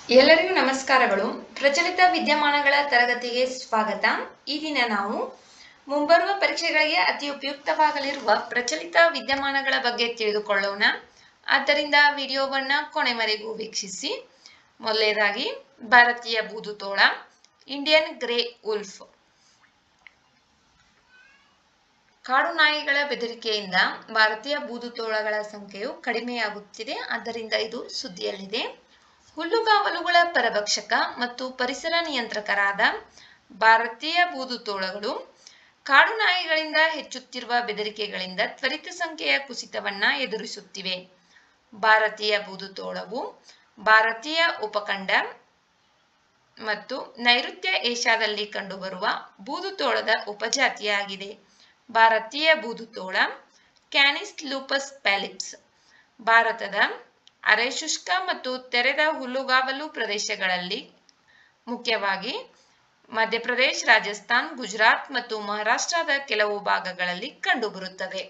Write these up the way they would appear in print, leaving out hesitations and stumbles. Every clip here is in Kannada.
ಎಲ್ಲರಿಗೂ ನಮಸ್ಕಾರಗಳು. ಪ್ರಚಲಿತ ವಿದ್ಯಮಾನಗಳ ತರಗತಿಗೆ ಸ್ವಾಗತ. ಈ ದಿನ ನಾವು ಮುಂಬರುವ ಪರೀಕ್ಷೆಗಳಿಗೆ ಅತಿ ಉಪಯುಕ್ತವಾಗಲಿರುವ ಪ್ರಚಲಿತ ವಿದ್ಯಮಾನಗಳ ಬಗ್ಗೆ ತಿಳಿದುಕೊಳ್ಳೋಣ. ಆದ್ದರಿಂದ ವಿಡಿಯೋವನ್ನು ಕೊನೆವರೆಗೂ ವೀಕ್ಷಿಸಿ. ಮೊದಲನೇದಾಗಿ ಭಾರತೀಯ ಬೂದುತೋಳ, ಇಂಡಿಯನ್ ಗ್ರೇ ಉಲ್ಫ್. ಕಾಡು ನಾಯಿಗಳ ಬೆದರಿಕೆಯಿಂದ ಭಾರತೀಯ ಬೂದುತೋಳಗಳ ಸಂಖ್ಯೆಯು ಕಡಿಮೆಯಾಗುತ್ತಿದೆ. ಆದ್ದರಿಂದ ಇದು ಸುದ್ದಿಯಲ್ಲಿದೆ. ಹುಲ್ಲುಗಾವಲುಗಳ ಪರಭಕ್ಷಕ ಮತ್ತು ಪರಿಸರ ನಿಯಂತ್ರಕರಾದ ಭಾರತೀಯ ಬೂದುತೋಳಗಳು ಕಾಡು ನಾಯಿಗಳಿಂದ ಹೆಚ್ಚುತ್ತಿರುವ ಬೆದರಿಕೆಗಳಿಂದ ತ್ವರಿತ ಸಂಖ್ಯೆಯ ಕುಸಿತವನ್ನ ಎದುರಿಸುತ್ತಿವೆ. ಭಾರತೀಯ ಬೂದುತೋಳವು ಭಾರತೀಯ ಉಪಖಂಡ ಮತ್ತು ನೈಋತ್ಯ ಏಷ್ಯಾದಲ್ಲಿ ಕಂಡುಬರುವ ಬೂದುತೋಳದ ಉಪಜಾತಿಯಾಗಿದೆ. ಭಾರತೀಯ ಬೂದುತೋಳ ಕ್ಯಾನಿಸ್ ಲೂಪಸ್ ಪ್ಯಾಲಿಪ್ಸ್ ಭಾರತದ ಅರೆಶುಷ್ಕ ಮತ್ತು ತೆರೆದ ಹುಲ್ಲುಗಾವಲು ಪ್ರದೇಶಗಳಲ್ಲಿ, ಮುಖ್ಯವಾಗಿ ಮಧ್ಯಪ್ರದೇಶ, ರಾಜಸ್ಥಾನ್, ಗುಜರಾತ್ ಮತ್ತು ಮಹಾರಾಷ್ಟ್ರದ ಕೆಲವು ಭಾಗಗಳಲ್ಲಿ ಕಂಡುಬರುತ್ತದೆ.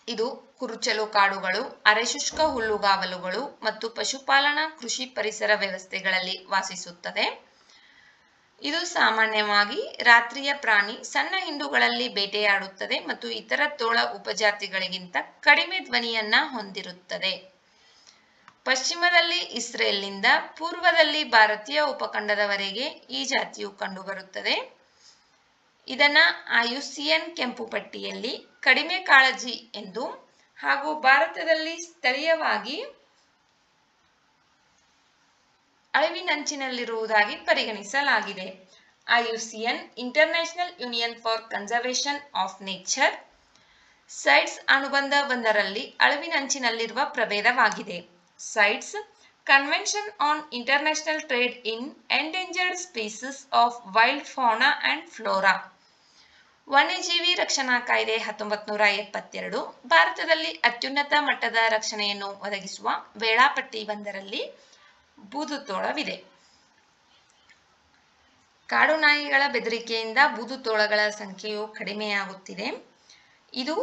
ಇದು ಕುರುಚಲು ಕಾಡುಗಳು, ಅರೆಶುಷ್ಕ ಹುಲ್ಲುಗಾವಲುಗಳು ಮತ್ತು ಪಶುಪಾಲನಾ ಕೃಷಿ ಪರಿಸರ ವ್ಯವಸ್ಥೆಗಳಲ್ಲಿ ವಾಸಿಸುತ್ತದೆ. ಇದು ಸಾಮಾನ್ಯವಾಗಿ ರಾತ್ರಿಯ ಪ್ರಾಣಿ, ಸಣ್ಣ ಹಿಂಡುಗಳಲ್ಲಿ ಬೇಟೆಯಾಡುತ್ತದೆ ಮತ್ತು ಇತರ ತೋಳ ಉಪಜಾತಿಗಳಿಗಿಂತ ಕಡಿಮೆ ಧ್ವನಿಯನ್ನ ಹೊಂದಿರುತ್ತದೆ. ಪಶ್ಚಿಮದಲ್ಲಿ ಇಸ್ರೇಲ್ನಿಂದ ಪೂರ್ವದಲ್ಲಿ ಭಾರತೀಯ ಉಪಖಂಡದವರೆಗೆ ಈ ಜಾತಿಯು ಕಂಡುಬರುತ್ತದೆ. ಇದನ್ನ IUCN ಕೆಂಪು ಪಟ್ಟಿಯಲ್ಲಿ ಕಡಿಮೆ ಕಾಳಜಿ ಎಂದು ಹಾಗೂ ಭಾರತದಲ್ಲಿ ಸ್ಥಳೀಯವಾಗಿ ಅಳಿವಿನಂಚಿನಲ್ಲಿರುವುದಾಗಿ ಪರಿಗಣಿಸಲಾಗಿದೆ. IUCN international union for conservation of nature CITES ಅನುಬಂಧ 1ರಲ್ಲಿ ಅಳಿವಿನಂಚಿನಲ್ಲಿರುವ ಪ್ರಭೇದವಾಗಿದೆ. CITES convention on international trade in endangered species of wild fauna and flora, ವನ್ಯಜೀವಿ ರಕ್ಷಣಾ ಕಾಯ್ದೆ 1972 ಭಾರತದಲ್ಲಿ ಅತ್ಯುನ್ನತ ಮಟ್ಟದ ರಕ್ಷಣೆಯನ್ನು ಒದಗಿಸುವ ವೇಳಾಪಟ್ಟಿ 1ರಲ್ಲಿ ಬೂದುತೋಳವಿದೆ. ಕಾಡು ನಾಯಿಗಳ ಬೆದರಿಕೆಯಿಂದ ಬೂದುತೋಳಗಳ ಸಂಖ್ಯೆಯು ಕಡಿಮೆಯಾಗುತ್ತಿದೆ. ಇದು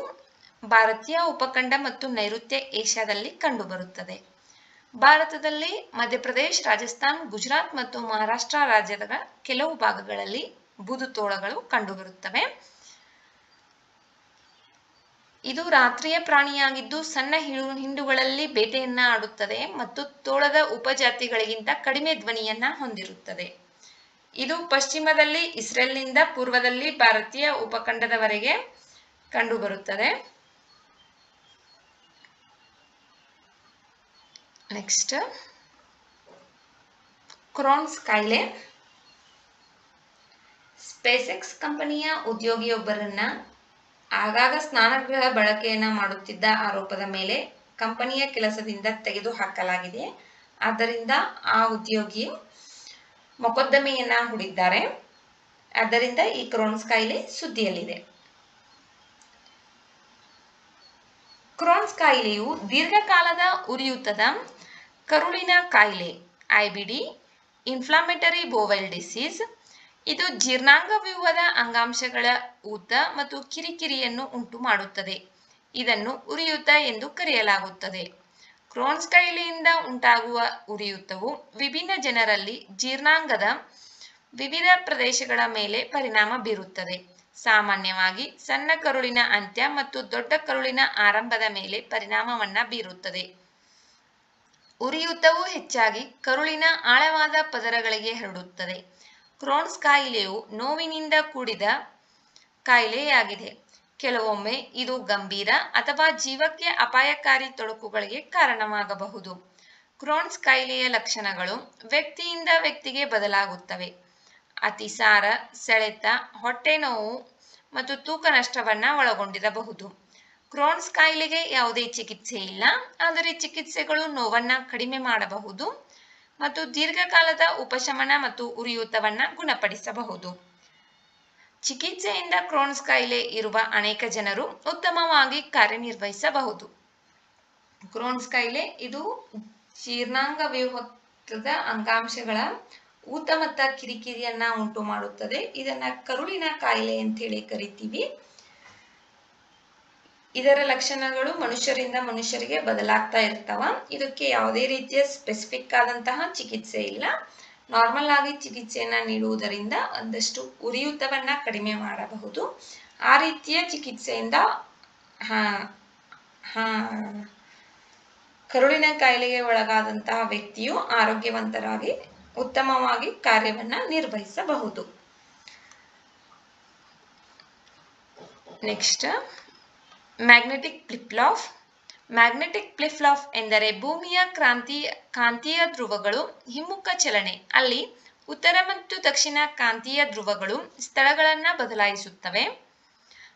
ಭಾರತೀಯ ಉಪಖಂಡ ಮತ್ತು ನೈಋತ್ಯ ಏಷ್ಯಾದಲ್ಲಿ ಕಂಡುಬರುತ್ತದೆ. ಭಾರತದಲ್ಲಿ ಮಧ್ಯಪ್ರದೇಶ, ರಾಜಸ್ಥಾನ್, ಗುಜರಾತ್ ಮತ್ತು ಮಹಾರಾಷ್ಟ್ರ ರಾಜ್ಯದ ಕೆಲವು ಭಾಗಗಳಲ್ಲಿ ಬೂದುತೋಳಗಳು ಕಂಡುಬರುತ್ತವೆ. ಇದು ರಾತ್ರಿಯ ಪ್ರಾಣಿಯಾಗಿದ್ದು ಸಣ್ಣ ಹಿಂಡುಗಳಲ್ಲಿ ಬೇಟೆಯನ್ನ ಆಡುತ್ತದೆ ಮತ್ತು ತೋಳದ ಉಪಜಾತಿಗಳಿಗಿಂತ ಕಡಿಮೆ ಧ್ವನಿಯನ್ನ ಹೊಂದಿರುತ್ತದೆ. ಇದು ಪಶ್ಚಿಮದಲ್ಲಿ ಇಸ್ರೇಲ್ನಿಂದ ಪೂರ್ವದಲ್ಲಿ ಭಾರತೀಯ ಉಪಖಂಡದವರೆಗೆ ಕಂಡುಬರುತ್ತದೆ. ನೆಕ್ಸ್ಟ್, ಕ್ರೋನ್ಸ್ ಕಾಯಿಲೆ. ಸ್ಪೇಸ್ಎಕ್ಸ್ ಕಂಪನಿಯ ಉದ್ಯೋಗಿಯೊಬ್ಬರನ್ನ ಆಗಾಗ ಸ್ನಾನಗೃಹ ಬಳಕೆಯನ್ನ ಮಾಡುತ್ತಿದ್ದ ಆರೋಪದ ಮೇಲೆ ಕಂಪನಿಯ ಕೆಲಸದಿಂದ ತೆಗೆದುಹಾಕಲಾಗಿದೆ. ಆದ್ದರಿಂದ ಆ ಉದ್ಯೋಗಿ ಮೊಕದ್ದಮೆಯನ್ನ ಹೂಡಿದ್ದಾರೆ. ಆದ್ದರಿಂದ ಈ ಕ್ರೋನ್ಸ್ ಕಾಯಿಲೆ ಸುದ್ದಿಯಲ್ಲಿದೆ. ಕ್ರೋನ್ಸ್ ಕಾಯಿಲೆಯು ದೀರ್ಘಕಾಲದ ಉರಿಯೂತದ ಕರುಳಿನ ಕಾಯಿಲೆ, IBD, ಇನ್ಫ್ಲಾಮೇಟರಿ ಬೋವೆಲ್ ಡಿಸೀಸ್. ಇದು ಜೀರ್ಣಾಂಗ ವ್ಯೂಹದ ಅಂಗಾಂಶಗಳ ಊತ ಮತ್ತು ಕಿರಿಕಿರಿಯನ್ನು ಉಂಟು ಮಾಡುತ್ತದೆ. ಇದನ್ನು ಉರಿಯೂತ ಎಂದು ಕರೆಯಲಾಗುತ್ತದೆ. ಕ್ರೋನ್ಸ್ ಕಾಯಿಲೆಯಿಂದ ಉಂಟಾಗುವ ಉರಿಯೂತವು ವಿಭಿನ್ನ ಜನರಲ್ಲಿ ಜೀರ್ಣಾಂಗದ ವಿವಿಧ ಪ್ರದೇಶಗಳ ಮೇಲೆ ಪರಿಣಾಮ ಬೀರುತ್ತದೆ. ಸಾಮಾನ್ಯವಾಗಿ ಸಣ್ಣ ಕರುಳಿನ ಅಂತ್ಯ ಮತ್ತು ದೊಡ್ಡ ಕರುಳಿನ ಆರಂಭದ ಮೇಲೆ ಪರಿಣಾಮವನ್ನ ಬೀರುತ್ತದೆ. ಉರಿಯೂತವು ಹೆಚ್ಚಾಗಿ ಕರುಳಿನ ಆಳವಾದ ಪದರಗಳಿಗೆ ಹರಡುತ್ತದೆ. ಕ್ರೋನ್ಸ್ ಕಾಯಿಲೆಯು ನೋವಿನಿಂದ ಕೂಡಿದ ಕಾಯಿಲೆಯಾಗಿದೆ. ಕೆಲವೊಮ್ಮೆ ಇದು ಗಂಭೀರ ಅಥವಾ ಜೀವಕ್ಕೆ ಅಪಾಯಕಾರಿ ತೊಡಕುಗಳಿಗೆ ಕಾರಣವಾಗಬಹುದು. ಕ್ರೋನ್ಸ್ ಕಾಯಿಲೆಯ ಲಕ್ಷಣಗಳು ವ್ಯಕ್ತಿಯಿಂದ ವ್ಯಕ್ತಿಗೆ ಬದಲಾಗುತ್ತವೆ. ಅತಿಸಾರ, ಸೆಳೆತ, ಹೊಟ್ಟೆ ನೋವು ಮತ್ತು ತೂಕ ನಷ್ಟವನ್ನ ಒಳಗೊಂಡಿರಬಹುದು. ಕ್ರೋನ್ಸ್ ಕಾಯಿಲೆಗೆ ಯಾವುದೇ ಚಿಕಿತ್ಸೆ ಇಲ್ಲ, ಆದರೆ ಚಿಕಿತ್ಸೆಗಳು ನೋವನ್ನ ಕಡಿಮೆ ಮಾಡಬಹುದು ಮತ್ತು ದೀರ್ಘಕಾಲದ ಉಪಶಮನ ಮತ್ತು ಉರಿಯೂತವನ್ನ ಗುಣಪಡಿಸಬಹುದು. ಚಿಕಿತ್ಸೆಯಿಂದ ಕ್ರೋನ್ಸ್ ಕಾಯಿಲೆ ಇರುವ ಅನೇಕ ಜನರು ಉತ್ತಮವಾಗಿ ಕಾರ್ಯನಿರ್ವಹಿಸಬಹುದು. ಕ್ರೋನ್ಸ್ ಕಾಯಿಲೆ ಇದು ಜೀರ್ಣಾಂಗ ವ್ಯೂಹದ ಅಂಗಾಂಶಗಳ ಊತ ಮತ್ತು ಕಿರಿಕಿರಿಯನ್ನ ಉಂಟು ಮಾಡುತ್ತದೆ. ಇದನ್ನ ಕರುಳಿನ ಕಾಯಿಲೆ ಅಂತ ಹೇಳಿ ಕರಿತೀವಿ. ಇದರ ಲಕ್ಷಣಗಳು ಮನುಷ್ಯರಿಂದ ಮನುಷ್ಯರಿಗೆ ಬದಲಾಗ್ತಾ ಇರ್ತಾವ. ಇದಕ್ಕೆ ಯಾವುದೇ ರೀತಿಯ ಸ್ಪೆಸಿಫಿಕ್ ಆದಂತಹ ಚಿಕಿತ್ಸೆ ಇಲ್ಲ. ನಾರ್ಮಲ್ ಆಗಿ ಚಿಕಿತ್ಸೆಯನ್ನ ನೀಡುವುದರಿಂದ ಒಂದಷ್ಟು ಉರಿಯೂತವನ್ನ ಕಡಿಮೆ ಮಾಡಬಹುದು. ಆ ರೀತಿಯ ಚಿಕಿತ್ಸೆಯಿಂದ ಕರುಳಿನ ಕಾಯಿಲೆಗೆ ಒಳಗಾದಂತಹ ವ್ಯಕ್ತಿಯು ಆರೋಗ್ಯವಂತರಾಗಿ ಉತ್ತಮವಾಗಿ ಕಾರ್ಯವನ್ನ ನಿರ್ವಹಿಸಬಹುದು. Next, magnetic flip-flap. Magnetic flip-flap ಎಂದರೆ ಭೂಮಿಯ ಕಾಂತೀಯ ಧ್ರುವಗಳು ಹಿಮ್ಮುಖ ಚಲನೆ. ಅಲ್ಲಿ ಉತ್ತರ ಮತ್ತು ದಕ್ಷಿಣ ಕಾಂತೀಯ ಧ್ರುವಗಳು ಸ್ಥಳಗಳನ್ನು ಬದಲಾಯಿಸುತ್ತವೆ.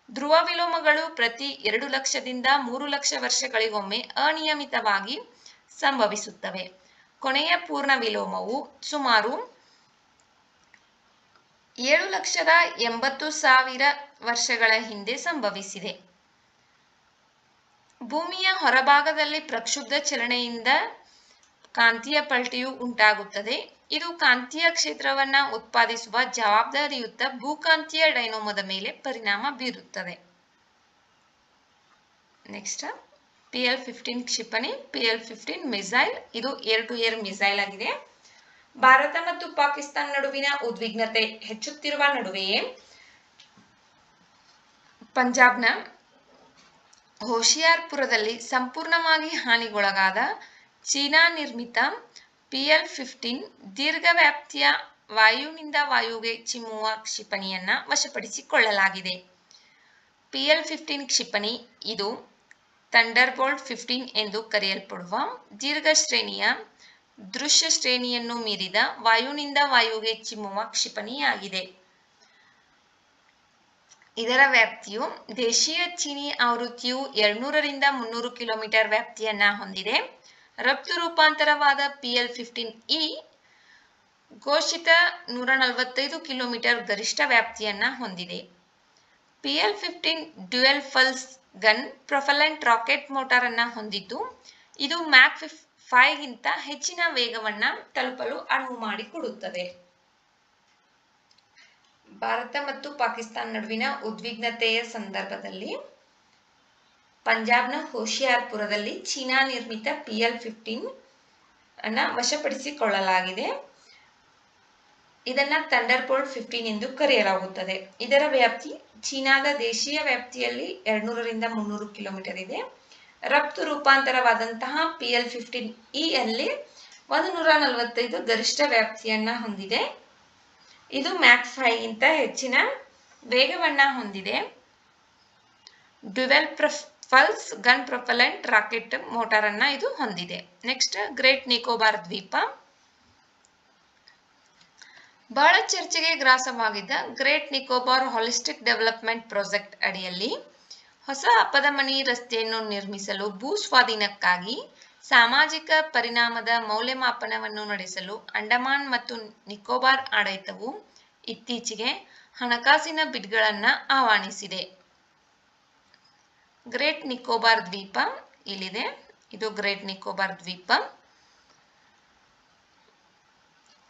ಧ್ರುವ ವಿಲೋಮಗಳು ಪ್ರತಿ 2 ಲಕ್ಷದಿಂದ 3 ಲಕ್ಷ ವರ್ಷಗಳಿಗೊಮ್ಮೆ ಅನಿಯಮಿತವಾಗಿ ಸಂಭವಿಸುತ್ತವೆ. ಕೊನೆಯ ಪೂರ್ಣ ವಿಲೋಮವು ಸುಮಾರು 7,80,000 ವರ್ಷಗಳ ಹಿಂದೆ ಸಂಭವಿಸಿದೆ. ಭೂಮಿಯ ಹೊರಭಾಗದಲ್ಲಿ ಪ್ರಕ್ಷುಬ್ಧ ಚಲನೆಯಿಂದ ಕಾಂತೀಯ ಪಲ್ಟಿಯು ಉಂಟಾಗುತ್ತದೆ. ಇದು ಕಾಂತೀಯ ಕ್ಷೇತ್ರವನ್ನ ಉತ್ಪಾದಿಸುವ ಜವಾಬ್ದಾರಿಯುತ ಭೂಕಾಂತೀಯ ಡೈನಮೋದ ಮೇಲೆ ಪರಿಣಾಮ ಬೀರುತ್ತದೆ. ನೆಕ್ಸ್ಟ್, PL-15 ಕ್ಷಿಪಣಿ. PL-15 missile. ಇದು ಏರ್ ಟು ಏರ್ ಮಿಸೈಲ್ ಆಗಿದೆ. ಭಾರತ ಮತ್ತು ಪಾಕಿಸ್ತಾನ ನಡುವಿನ ಉದ್ವಿಗ್ನತೆ ಹೆಚ್ಚುತ್ತಿರುವ ನಡುವೆಯೇ ಪಂಜಾಬ್ನ ಹೋಶಿಯಾರ್ಪುರದಲ್ಲಿ ಸಂಪೂರ್ಣವಾಗಿ ಹಾನಿಗೊಳಗಾದ ಚೀನಾ ನಿರ್ಮಿತ PL-15 ದೀರ್ಘ ವ್ಯಾಪ್ತಿಯ ವಾಯುವಿನಿಂದ ವಾಯುಗೆ ಚಿಮ್ಮುವ ಕ್ಷಿಪಣಿಯನ್ನ ವಶಪಡಿಸಿಕೊಳ್ಳಲಾಗಿದೆ. PL-15 ಕ್ಷಿಪಣಿ ಇದು ಥಂಡರ್ಬೋಲ್ಟ್ 15 ಎಂದು ಕರೆಯಲ್ಪಡುವ ದೀರ್ಘ ಶ್ರೇಣಿಯ ದೃಶ್ಯ ಶ್ರೇಣಿಯನ್ನು ಮೀರಿದ ವಾಯುವಿನಿಂದ ವಾಯುಗೆ ಚಿಮ್ಮುವ ಕ್ಷಿಪಣಿಯಾಗಿದೆ. ಇದರ ವ್ಯಾಪ್ತಿಯು ದೇಶೀಯ ಚೀನಿ ಆವೃತ್ತಿಯು 200ರಿಂದ 300 ಕಿಲೋಮೀಟರ್ ವ್ಯಾಪ್ತಿಯನ್ನ ಹೊಂದಿದೆ. ರಫ್ತು ರೂಪಾಂತರವಾದ PL-15E ಘೋಷಿತ 145 ಕಿಲೋಮೀಟರ್ ಗರಿಷ್ಠ ವ್ಯಾಪ್ತಿಯನ್ನ ಹೊಂದಿದೆ. PL-15 dual pulse gun propellant rocket motor ಅನ್ನ ಹೊಂದಿದ್ದು, ಇದು ಮ್ಯಾಕ್ 5 ಗಿಂತ ಹೆಚ್ಚಿನ ವೇಗವನ್ನ ತಲುಪಲು ಅನುವು ಮಾಡಿಕೊಡುತ್ತದೆ. ಭಾರತ ಮತ್ತು ಪಾಕಿಸ್ತಾನ ನಡುವಿನ ಉದ್ವಿಗ್ನತೆಯ ಸಂದರ್ಭದಲ್ಲಿ ಪಂಜಾಬ್ನ ಹೋಶಿಯಾರ್ಪುರದಲ್ಲಿ ಚೀನಾ ನಿರ್ಮಿತ PL-15 ಅನ್ನ ವಶಪಡಿಸಿಕೊಳ್ಳಲಾಗಿದೆ. ಇದನ್ನ ಥಂಡರ್ಬೋಲ್ಟ್ 15 ಎಂದು ಕರೆಯಲಾಗುತ್ತದೆ. ಇದರ ವ್ಯಾಪ್ತಿ ಚೀನಾದ ದೇಶೀಯ ವ್ಯಾಪ್ತಿಯಲ್ಲಿ 200ರಿಂದ 300 ಕಿಲೋಮೀಟರ್ ಇದೆ. ರಫ್ತು ರೂಪಾಂತರವಾದಂತಹ PL-15E ಯಲ್ಲಿ 145 ಗರಿಷ್ಠ ವ್ಯಾಪ್ತಿಯನ್ನ ಹೊಂದಿದೆ. ಇದು ಮ್ಯಾಕ್ 5 ಗಿಂತ ಹೆಚ್ಚಿನ ವೇಗವನ್ನ ಹೊಂದಿದೆ. Dual pulse gun propellant rocket motor ಅನ್ನ ಇದು ಹೊಂದಿದೆ. ನೆಕ್ಸ್ಟ್, ಗ್ರೇಟ್ ನಿಕೋಬಾರ್ ದ್ವೀಪ. ಬಹಳ ಚರ್ಚೆಗೆ ಗ್ರಾಸವಾಗಿದ್ದ great Nicobar holistic development project ಅಡಿಯಲ್ಲಿ ಹೊಸ ಅಪಧಮನಿ ರಸ್ತೆಯನ್ನು ನಿರ್ಮಿಸಲು ಭೂ ಸ್ವಾಧೀನಕ್ಕಾಗಿ ಸಾಮಾಜಿಕ ಪರಿಣಾಮದ ಮೌಲ್ಯಮಾಪನವನ್ನು ನಡೆಸಲು ಅಂಡಮಾನ್ ಮತ್ತು ನಿಕೋಬಾರ್ ಆಡಳಿತವು ಇತ್ತೀಚೆಗೆ ಹಣಕಾಸಿನ ಬಿಡ್ಗಳನ್ನು ಆಹ್ವಾನಿಸಿದೆ. ಗ್ರೇಟ್ ನಿಕೋಬಾರ್ ದ್ವೀಪ ಇಲ್ಲಿದೆ. ಇದು ಗ್ರೇಟ್ ನಿಕೋಬಾರ್ ದ್ವೀಪ.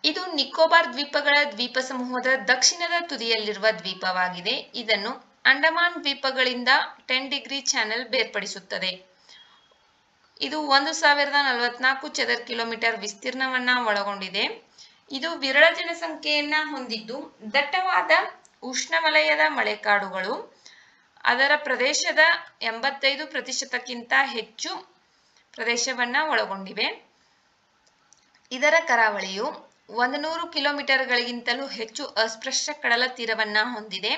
ಇದು ನಿಕೋಬಾರ್ ದ್ವೀಪಗಳ ದ್ವೀಪ ಸಮೂಹದ ದಕ್ಷಿಣದ ತುದಿಯಲ್ಲಿರುವ ದ್ವೀಪವಾಗಿದೆ. ಇದನ್ನು ಅಂಡಮಾನ್ ದ್ವೀಪಗಳಿಂದ 10 ಡಿಗ್ರಿ ಚಾನೆಲ್ ಬೇರ್ಪಡಿಸುತ್ತದೆ. ಇದು 1044 ಚದರ ಕಿಲೋಮೀಟರ್ ವಿಸ್ತೀರ್ಣವನ್ನ ಒಳಗೊಂಡಿದೆ. ಇದು ವಿರಳ ಜನಸಂಖ್ಯೆಯನ್ನ ಹೊಂದಿದ್ದು, ದಟ್ಟವಾದ ಉಷ್ಣವಲಯದ ಮಳೆಕಾಡುಗಳು ಅದರ ಪ್ರದೇಶದ 85%ಕ್ಕಿಂತ ಹೆಚ್ಚು ಪ್ರದೇಶವನ್ನ ಒಳಗೊಂಡಿವೆ. ಇದರ ಕರಾವಳಿಯು 100 ಕಿಲೋಮೀಟರ್ಗಳಿಗಿಂತಲೂ ಹೆಚ್ಚು ಅಸ್ಪೃಶ್ಯ ಕಡಲ ತೀರವನ್ನ ಹೊಂದಿದೆ.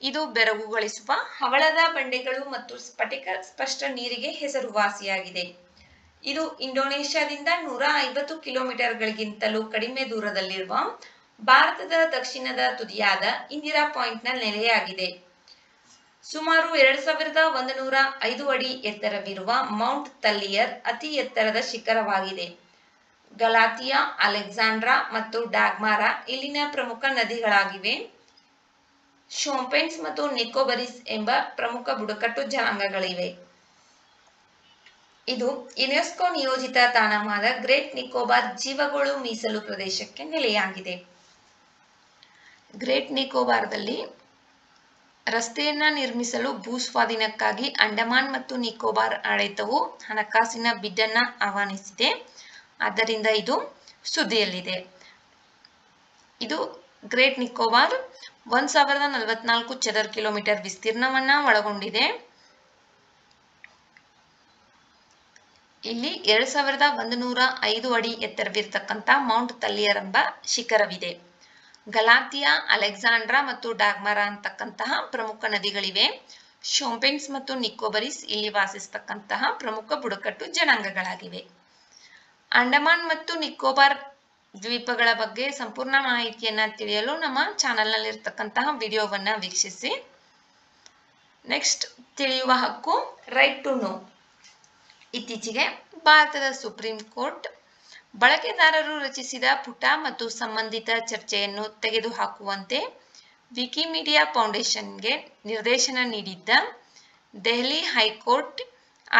ಇದು ಬೆರಗುಗೊಳಿಸುವ ಹವಳದ ಬಂಡೆಗಳು ಮತ್ತು ಸ್ಫಟಿಕ ಸ್ಪಷ್ಟ ನೀರಿಗೆ ಹೆಸರುವಾಸಿಯಾಗಿದೆ. ಇದು ಇಂಡೋನೇಷ್ಯಾದಿಂದ 150 ಕಿಲೋಮೀಟರ್ಗಳಿಗಿಂತಲೂ ಕಡಿಮೆ ದೂರದಲ್ಲಿರುವ ಭಾರತದ ದಕ್ಷಿಣದ ತುದಿಯಾದ ಇಂದಿರಾ ಪಾಯಿಂಟ್ನ ನೆಲೆಯಾಗಿದೆ. ಸುಮಾರು 2105 ಅಡಿ ಎತ್ತರವಿರುವ ಮೌಂಟ್ ತಲ್ಲಿಯರ್ ಅತಿ ಎತ್ತರದ ಶಿಖರವಾಗಿದೆ. ಗಲಾತಿಯಾ, ಅಲೆಕ್ಸಾಂಡ್ರಾ ಮತ್ತು ಡಾಗ್ಮಾರಾ ಇಲ್ಲಿನ ಪ್ರಮುಖ ನದಿಗಳಾಗಿವೆ. ಶೋಂಪೆನ್ಸ್ ಮತ್ತು ನಿಕೋಬಾರಿಸ್ ಎಂಬ ಪ್ರಮುಖ ಬುಡಕಟ್ಟು ಜನಾಂಗಗಳಿವೆ. ಇದು ಯುನೆಸ್ಕೋ ನಿಯೋಜಿತ ತಾಣವಾದ ಗ್ರೇಟ್ ನಿಕೋಬಾರ್ ಜೀವಗೋಳು ಮೀಸಲು ಪ್ರದೇಶಕ್ಕೆ ನೆಲೆಯಾಗಿದೆ. ಗ್ರೇಟ್ ನಿಕೋಬಾರ್ದಲ್ಲಿ ರಸ್ತೆಯನ್ನ ನಿರ್ಮಿಸಲು ಭೂಸ್ವಾಧೀನಕ್ಕಾಗಿ ಅಂಡಮಾನ್ ಮತ್ತು ನಿಕೋಬಾರ್ ಆಡಳಿತವು ಹಣಕಾಸಿನ ಬಿಡ್ಡನ್ನ ಆಹ್ವಾನಿಸಿದೆ. ಆದ್ದರಿಂದ ಇದು ಸುದ್ದಿಯಲ್ಲಿದೆ. ಇದು ಗ್ರೇಟ್ ನಿಕೋಬಾರ್ 1044 ಚದರ ಕಿಲೋಮೀಟರ್ ವಿಸ್ತೀರ್ಣವನ್ನ ಒಳಗೊಂಡಿದೆ. ಇಲ್ಲಿ 2105 ಅಡಿ ಎತ್ತರವಿರತಕ್ಕಂಥ ಮೌಂಟ್ ತಲಿಯರ್ ಎಂಬ ಶಿಖರವಿದೆ. ಗಲಾತಿಯಾ, ಅಲೆಕ್ಸಾಂಡ್ರಾ ಮತ್ತು ಡಾಗ್ಮರಾ ಅಂತಕ್ಕಂತಹ ಪ್ರಮುಖ ನದಿಗಳಿವೆ. ಶೋಂಪೆನ್ಸ್ ಮತ್ತು ನಿಕೋಬರಿಸ್ ಇಲ್ಲಿ ವಾಸಿಸ್ತಕ್ಕಂತಹ ಪ್ರಮುಖ ಬುಡಕಟ್ಟು ಜನಾಂಗಗಳಾಗಿವೆ. ಅಂಡಮಾನ್ ಮತ್ತು ನಿಕೋಬಾರ್ ದ್ವೀಪಗಳ ಬಗ್ಗೆ ಸಂಪೂರ್ಣ ಮಾಹಿತಿಯನ್ನ ತಿಳಿಯಲು ನಮ್ಮ ಚಾನೆಲ್ನಲ್ಲಿರ್ತಕ್ಕಂತಹ ವಿಡಿಯೋವನ್ನ ವೀಕ್ಷಿಸಿ. ನೆಕ್ಸ್ಟ್, ತಿಳಿಯುವ ಹಕ್ಕು, ರೈಟ್ ಟು ನೋ. ಇತ್ತೀಚೆಗೆ ಭಾರತದ ಸುಪ್ರೀಂ ಕೋರ್ಟ್ ಬಳಕೆದಾರರು ರಚಿಸಿದ ಪುಟ ಮತ್ತು ಸಂಬಂಧಿತ ಚರ್ಚೆಯನ್ನು ತೆಗೆದುಹಾಕುವಂತೆ ವಿಕಿಮೀಡಿಯಾ ಫೌಂಡೇಶನ್ಗೆ ನಿರ್ದೇಶನ ನೀಡಿದ್ದ ದೆಹಲಿ ಹೈಕೋರ್ಟ್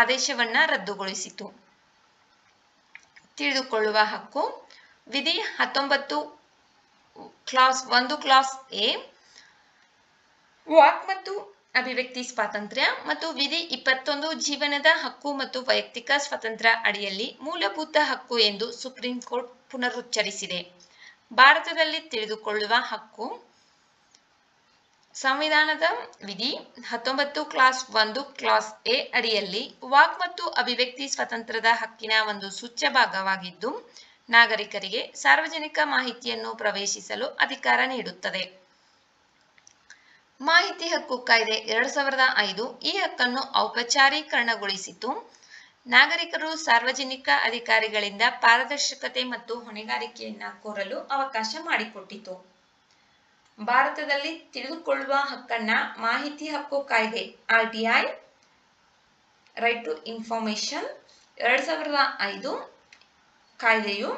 ಆದೇಶವನ್ನ ರದ್ದುಗೊಳಿಸಿತು. ತಿಳಿದುಕೊಳ್ಳುವ ಹಕ್ಕು, ವಿಧಿ 19 ಕ್ಲಾಸ್ 1 ಕ್ಲಾಸ್ ಎ ವಾಕ್ ಮತ್ತು ಅಭಿವ್ಯಕ್ತಿ ಸ್ವಾತಂತ್ರ್ಯ ಮತ್ತು ವಿಧಿ 21 ಜೀವನದ ಹಕ್ಕು ಮತ್ತು ವೈಯಕ್ತಿಕ ಸ್ವಾತಂತ್ರ್ಯ ಅಡಿಯಲ್ಲಿ ಮೂಲಭೂತ ಹಕ್ಕು ಎಂದು ಸುಪ್ರೀಂ ಕೋರ್ಟ್ ಪುನರುಚ್ಚರಿಸಿದೆ. ಭಾರತದಲ್ಲಿ ತಿಳಿದುಕೊಳ್ಳುವ ಹಕ್ಕು ಸಂವಿಧಾನದ ವಿಧಿ 19 ಕ್ಲಾಸ್ 1 ಕ್ಲಾಸ್ ಎ ಅಡಿಯಲ್ಲಿ ವಾಕ್ ಮತ್ತು ಅಭಿವ್ಯಕ್ತಿ ಸ್ವಾತಂತ್ರ್ಯದ ಹಕ್ಕಿನ ಒಂದು ಸೂಚ್ಯ ಭಾಗವಾಗಿದ್ದು, ನಾಗರಿಕರಿಗೆ ಸಾರ್ವಜನಿಕ ಮಾಹಿತಿಯನ್ನು ಪ್ರವೇಶಿಸಲು ಅಧಿಕಾರ ನೀಡುತ್ತದೆ. ಮಾಹಿತಿ ಹಕ್ಕು ಕಾಯ್ದೆ 2005 ಈ ಹಕ್ಕನ್ನು ಔಪಚಾರೀಕರಣಗೊಳಿಸಿತು. ನಾಗರಿಕರು ಸಾರ್ವಜನಿಕ ಅಧಿಕಾರಿಗಳಿಂದ ಪಾರದರ್ಶಕತೆ ಮತ್ತು ಹೊಣೆಗಾರಿಕೆಯನ್ನ ಕೋರಲು ಅವಕಾಶ ಮಾಡಿಕೊಟ್ಟಿತು. ಭಾರತದಲ್ಲಿ ತಿಳಿದುಕೊಳ್ಳುವ ಹಕ್ಕನ್ನ ಮಾಹಿತಿ ಹಕ್ಕು ಕಾಯ್ದೆ RTI ರೈಟ್ ಟು ಇನ್ಫಾರ್ಮೇಶನ್ 2005 ಕಾಯ್ದೆಯು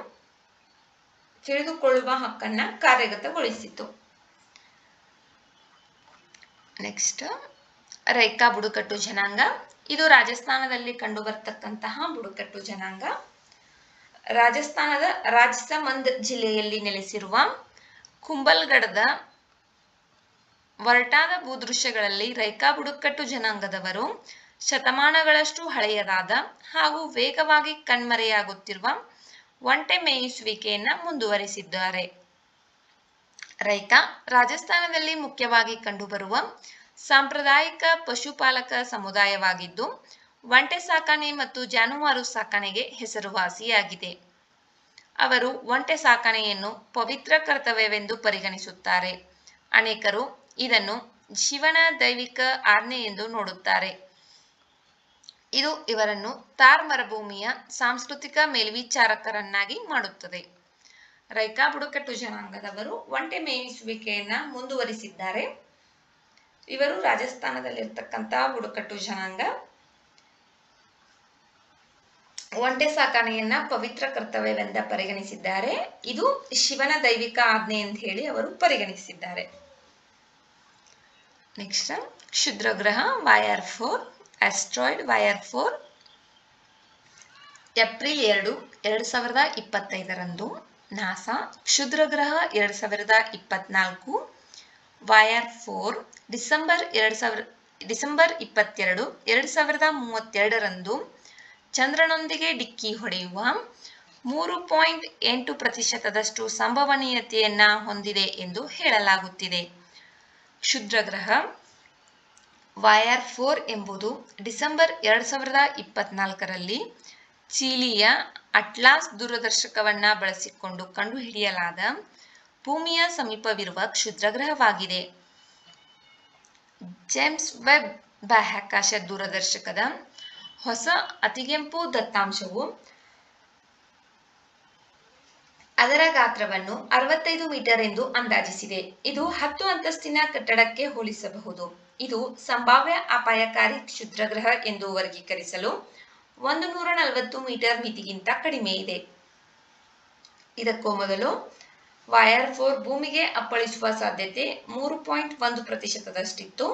ತಿಳಿದುಕೊಳ್ಳುವ ಹಕ್ಕನ್ನ ಕಾರ್ಯಗತಗೊಳಿಸಿತು. ನೆಕ್ಸ್ಟ್, ರೈಕಾ ಬುಡಕಟ್ಟು ಜನಾಂಗ. ಇದು ರಾಜಸ್ಥಾನದಲ್ಲಿ ಕಂಡುಬರ್ತಕ್ಕಂತಹ ಬುಡಕಟ್ಟು ಜನಾಂಗ. ರಾಜಸ್ಥಾನದ ರಾಜಸಮಂದ್ ಜಿಲ್ಲೆಯಲ್ಲಿ ನೆಲೆಸಿರುವ ಕುಂಭಲ್ಗಢದ ವರ್ಟಾದ ಭೂದೃಶ್ಯಗಳಲ್ಲಿ ರೈಕಾ ಬುಡಕಟ್ಟು ಜನಾಂಗದವರು ಶತಮಾನಗಳಷ್ಟು ಹಳೆಯದಾದ ಹಾಗೂ ವೇಗವಾಗಿ ಕಣ್ಮರೆಯಾಗುತ್ತಿರುವ ಒಂಟೆ ಮೇಯಿಸುವಿಕೆಯನ್ನ ಮುಂದುವರಿಸಿದ್ದಾರೆ. ರೈಕಾ ರಾಜಸ್ಥಾನದಲ್ಲಿ ಮುಖ್ಯವಾಗಿ ಕಂಡುಬರುವ ಸಾಂಪ್ರದಾಯಿಕ ಪಶುಪಾಲಕ ಸಮುದಾಯವಾಗಿದ್ದು, ಒಂಟೆ ಸಾಕಣೆ ಮತ್ತು ಜಾನುವಾರು ಸಾಕಣೆಗೆ ಹೆಸರುವಾಸಿಯಾಗಿದೆ. ಅವರು ಒಂಟೆ ಸಾಕಣೆಯನ್ನು ಪವಿತ್ರ ಕರ್ತವ್ಯವೆಂದು ಪರಿಗಣಿಸುತ್ತಾರೆ. ಅನೇಕರು ಇದನ್ನು ಶಿವನ ದೈವಿಕ ಆಜ್ಞೆ ಎಂದು ನೋಡುತ್ತಾರೆ. ಇದು ಇವರನ್ನು ಥಾರ್ ಮರುಭೂಮಿಯ ಸಾಂಸ್ಕೃತಿಕ ಮೇಲ್ವಿಚಾರಕರನ್ನಾಗಿ ಮಾಡುತ್ತದೆ. ರೈಕಾ ಬುಡಕಟ್ಟು ಜನಾಂಗದವರು ಒಂಟೆ ಮೇಯಿಸುವಿಕೆಯನ್ನ ಮುಂದುವರಿಸಿದ್ದಾರೆ. ಇವರು ರಾಜಸ್ಥಾನದಲ್ಲಿರ್ತಕ್ಕಂತಹ ಬುಡಕಟ್ಟು ಜನಾಂಗ. ಒಂಟೆ ಸಾಕಣೆಯನ್ನ ಪವಿತ್ರ ಕರ್ತವ್ಯವೆಂದ ಪರಿಗಣಿಸಿದ್ದಾರೆ. ಇದು ಶಿವನ ದೈವಿಕ ಆಜ್ಞೆ ಎಂದು ಹೇಳಿ ಅವರು ಪರಿಗಣಿಸಿದ್ದಾರೆ. ನೆಕ್ಸ್ಟ್, ಕ್ಷುದ್ರಗ್ರಹ YR4 ಆಸ್ಟ್ರಾಯ್ಡ್ YR4 ಏಪ್ರಿಲ್ 2, 2025ರಂದು ನಾಸಾ ಕ್ಷುದ್ರಗ್ರಹ 2024 YR4 ಡಿಸೆಂಬರ್ 22, 2032ರಂದು ಚಂದ್ರನೊಂದಿಗೆ ಡಿಕ್ಕಿ ಹೊಡೆಯುವ 3.8% ಸಂಭವನೀಯತೆಯನ್ನ ಹೊಂದಿದೆ ಎಂದು ಹೇಳಲಾಗುತ್ತಿದೆ. ಕ್ಷುದ್ರಗ್ರಹ YR4 ಎಂಬುದು ಡಿಸೆಂಬರ್ 2024ರಲ್ಲಿ ಚೀಲಿಯ ಅಟ್ಲಾಸ್ ದೂರದರ್ಶಕವನ್ನ ಬಳಸಿಕೊಂಡು ಕಂಡುಹಿಡಿಯಲಾದ ಭೂಮಿಯ ಸಮೀಪವಿರುವ ಕ್ಷುದ್ರಗ್ರಹವಾಗಿದೆ. ಜೇಮ್ಸ್ ವೆಬ್ ಬಾಹ್ಯಾಕಾಶ ದೂರದರ್ಶಕದ ಹೊಸ ಅತಿಗೆಂಪು ದತ್ತಾಂಶವು ಅದರ ಗಾತ್ರವನ್ನು 65 ಮೀಟರ್ ಎಂದು ಅಂದಾಜಿಸಿದೆ. ಇದು 10 ಅಂತಸ್ತಿನ ಕಟ್ಟಡಕ್ಕೆ ಹೋಲಿಸಬಹುದು. ಇದು ಸಂಭಾವ್ಯ ಅಪಾಯಕಾರಿ ಕ್ಷುದ್ರಗ್ರಹ ಎಂದು ವರ್ಗೀಕರಿಸಲು 140 ಮೀಟರ್ ಮಿತಿಗಿಂತ ಕಡಿಮೆ ಇದೆ. ಇದಕ್ಕೂ ಮೊದಲು YR4 ಭೂಮಿಗೆ ಅಪ್ಪಳಿಸುವ ಸಾಧ್ಯತೆ 3.1%ದಷ್ಟಿತ್ತು.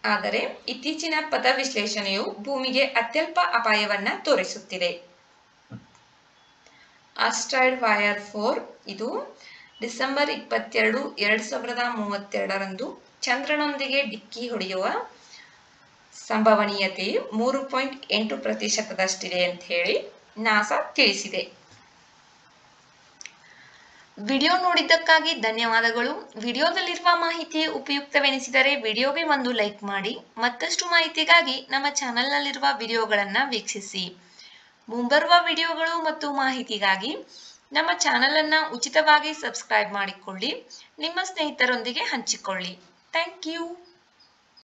ಆದರೆ ಇತ್ತೀಚಿನ ಪಥ ವಿಶ್ಲೇಷಣೆಯು ಭೂಮಿಗೆ ಅತ್ಯಲ್ಪ ಅಪಾಯವನ್ನ ತೋರಿಸುತ್ತಿದೆ. ಆಸ್ಟ್ರಾಯ್ಡ್ YR4 ಇದು ಡಿಸೆಂಬರ್ 22, 2032ರಂದು ಚಂದ್ರನೊಂದಿಗೆ ಡಿಕ್ಕಿ ಹೊಡೆಯುವ ಸಂಭವನೀಯತೆಯು 3.8%ದಷ್ಟಿದೆ ಅಂತ ಹೇಳಿ ನಾಸಾ ತಿಳಿಸಿದೆ. ವಿಡಿಯೋ ನೋಡಿದ್ದಕ್ಕಾಗಿ ಧನ್ಯವಾದಗಳು. ವಿಡಿಯೋದಲ್ಲಿರುವ ಮಾಹಿತಿ ಉಪಯುಕ್ತವೆನಿಸಿದರೆ ವಿಡಿಯೋಗೆ ಒಂದು ಲೈಕ್ ಮಾಡಿ. ಮತ್ತಷ್ಟು ಮಾಹಿತಿಗಾಗಿ ನಮ್ಮ ಚಾನೆಲ್ನಲ್ಲಿರುವ ವಿಡಿಯೋಗಳನ್ನು ವೀಕ್ಷಿಸಿ. ಮುಂಬರುವ ವಿಡಿಯೋಗಳು ಮತ್ತು ಮಾಹಿತಿಗಾಗಿ ನಮ್ಮ ಚಾನೆಲನ್ನು ಉಚಿತವಾಗಿ ಸಬ್ಸ್ಕ್ರೈಬ್ ಮಾಡಿಕೊಳ್ಳಿ. ನಿಮ್ಮ ಸ್ನೇಹಿತರೊಂದಿಗೆ ಹಂಚಿಕೊಳ್ಳಿ. Thank you.